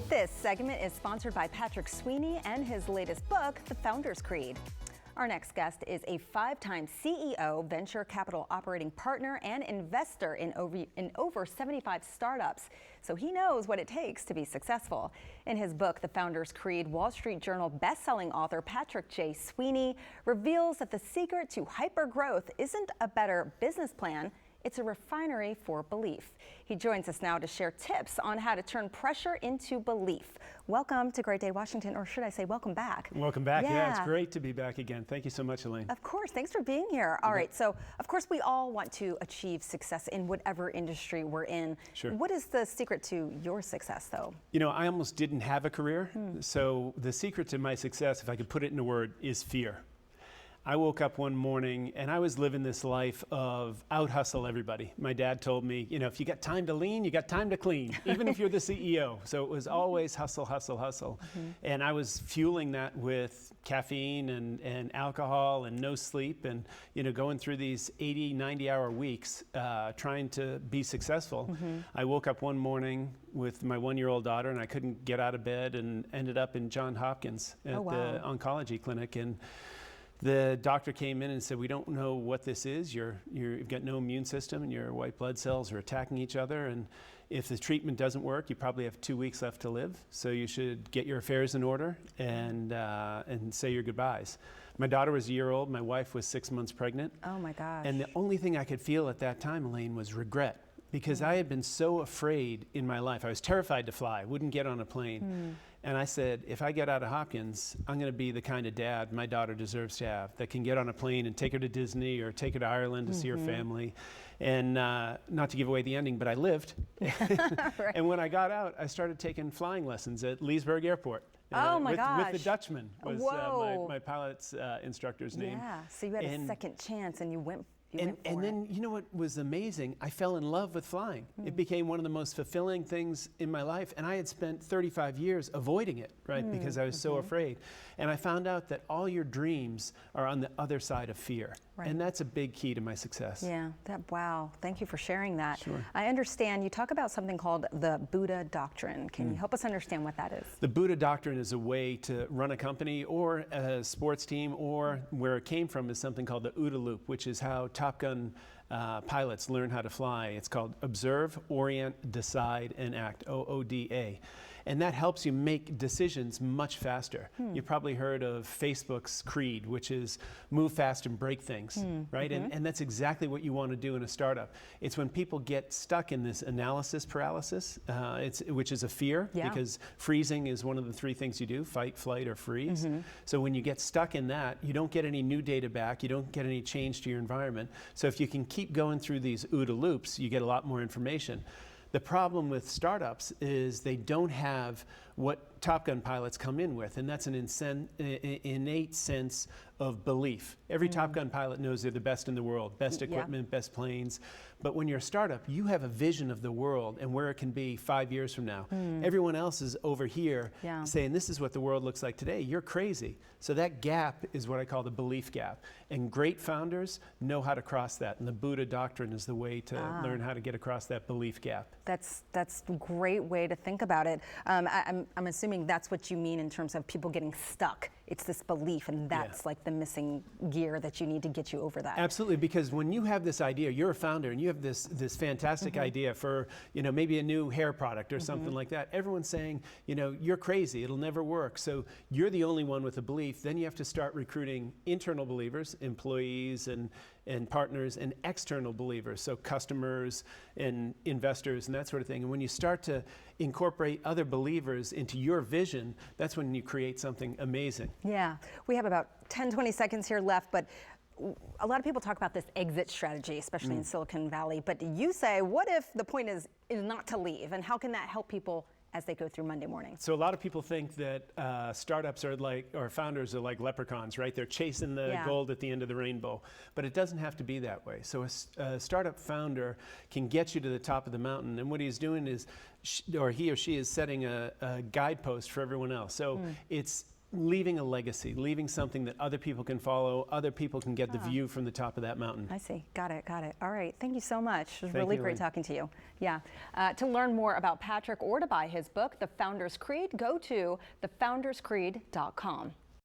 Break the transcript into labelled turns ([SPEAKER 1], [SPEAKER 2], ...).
[SPEAKER 1] This segment is sponsored by Patrick Sweeney and his latest book, The Founder's Creed. Our next guest is a 5-time CEO, venture capital operating partner, and investor in over 75 startups. So he knows what it takes to be successful. In his book, The Founder's Creed, Wall Street Journal bestselling author Patrick J. Sweeney reveals that the secret to hypergrowth isn't a better business plan. It's a refinery for belief. He joins us now to share tips on how to turn pressure into belief. Welcome to Great Day Washington, or should I say welcome back?
[SPEAKER 2] Welcome back. Yeah, it's great to be back again. Thank you so much, Elaine.
[SPEAKER 1] Of course, thanks for being here. All right, so of course we all want to achieve success in whatever industry we're in.
[SPEAKER 2] Sure.
[SPEAKER 1] What is the secret to your success, though?
[SPEAKER 2] You know, I almost didn't have a career, so the secret to my success, if I could put it in a word, is fear. I woke up one morning and I was living this life of out-hustle everybody. My dad told me, you know, if you got time to lean, you got time to clean, even if you're the CEO. So it was always hustle, hustle, hustle. And I was fueling that with caffeine and alcohol and no sleep and, you know, going through these 80, 90-hour weeks trying to be successful. I woke up one morning with my 1-year-old daughter and I couldn't get out of bed and ended up in Johns Hopkins at the oncology clinic. And the doctor came in and said, we don't know what this is. You've got no immune system and your white blood cells are attacking each other. And if the treatment doesn't work, you probably have 2 weeks left to live. So you should get your affairs in order and say your goodbyes. My daughter was a year old. My wife was 6 months pregnant.
[SPEAKER 1] Oh my gosh.
[SPEAKER 2] And the only thing I could feel at that time, Elaine, was regret. Because I had been so afraid in my life. I was terrified to fly, wouldn't get on a plane. And I said, if I get out of Hopkins, I'm going to be the kind of dad my daughter deserves to have, that can get on a plane and take her to Disney or take her to Ireland to see her family. And not to give away the ending, but I lived.
[SPEAKER 1] Right.
[SPEAKER 2] And when I got out, I started taking flying lessons at Leesburg Airport.
[SPEAKER 1] Oh my gosh.
[SPEAKER 2] With the Dutchman was my pilot's instructor's name.
[SPEAKER 1] Yeah, so you had a second chance and you went
[SPEAKER 2] And then, you know what was amazing? I fell in love with flying. It became one of the most fulfilling things in my life. And I had spent 35 years avoiding it, right? Because I was so afraid. And I found out that all your dreams are on the other side of fear. Right. And that's a big key to my success.
[SPEAKER 1] Yeah, wow. Thank you for sharing that.
[SPEAKER 2] Sure.
[SPEAKER 1] I understand you talk about something called the Buddha Doctrine. Can you help us understand what that is?
[SPEAKER 2] The Buddha Doctrine is a way to run a company or a sports team, or where it came from is something called the OODA loop, which is how Top Gun pilots learn how to fly. It's called Observe, Orient, Decide, and Act, OODA. And that helps you make decisions much faster. You've probably heard of Facebook's creed, which is move fast and break things, right? And that's exactly what you want to do in a startup. It's when people get stuck in this analysis paralysis, which is a fear, because freezing is one of the 3 things you do, fight, flight, or freeze. So when you get stuck in that, you don't get any new data back, you don't get any change to your environment. So if you can keep going through these OODA loops, you get a lot more information. The problem with startups is they don't have what Top Gun pilots come in with, and that's an innate sense of belief. Every Top Gun pilot knows they're the best in the world, best equipment, best planes. But when you're a startup, you have a vision of the world and where it can be 5 years from now. Everyone else is over here saying, this is what the world looks like today. You're crazy. So that gap is what I call the belief gap. And great founders know how to cross that. And the Buddha Doctrine is the way to learn how to get across that belief gap.
[SPEAKER 1] That's a great way to think about it. I'm assuming that's what you mean in terms of people getting stuck. It's this belief, and that's like the missing gear that you need to get you over that.
[SPEAKER 2] Absolutely, because when you have this idea, you're a founder, and you have this fantastic idea for, you know, maybe a new hair product or something like that. Everyone's saying, you know, you're crazy, it'll never work. So you're the only one with a belief. Then you have to start recruiting internal believers, employees and partners, and external believers, so customers and investors and that sort of thing. And when you start to incorporate other believers into your vision, that's when you create something amazing.
[SPEAKER 1] Yeah, we have about 10, 20 seconds here left, but a lot of people talk about this exit strategy, especially in Silicon Valley, but you say, what if the point is not to leave, and how can that help people as they go through Monday morning?
[SPEAKER 2] So a lot of people think that startups are like, or founders are like leprechauns, right? They're chasing the gold at the end of the rainbow. But it doesn't have to be that way. So a startup founder can get you to the top of the mountain. And what he's doing is, he or she is setting a guidepost for everyone else. So it's leaving a legacy, leaving something that other people can follow, other people can get the view from the top of that mountain.
[SPEAKER 1] I see. Got it. Got it. All right. Thank you so much. It was
[SPEAKER 2] Thank
[SPEAKER 1] really
[SPEAKER 2] you,
[SPEAKER 1] great
[SPEAKER 2] Lynn.
[SPEAKER 1] talking to you. Yeah. To learn more about Patrick or to buy his book, The Founder's Creed, go to thefounderscreed.com.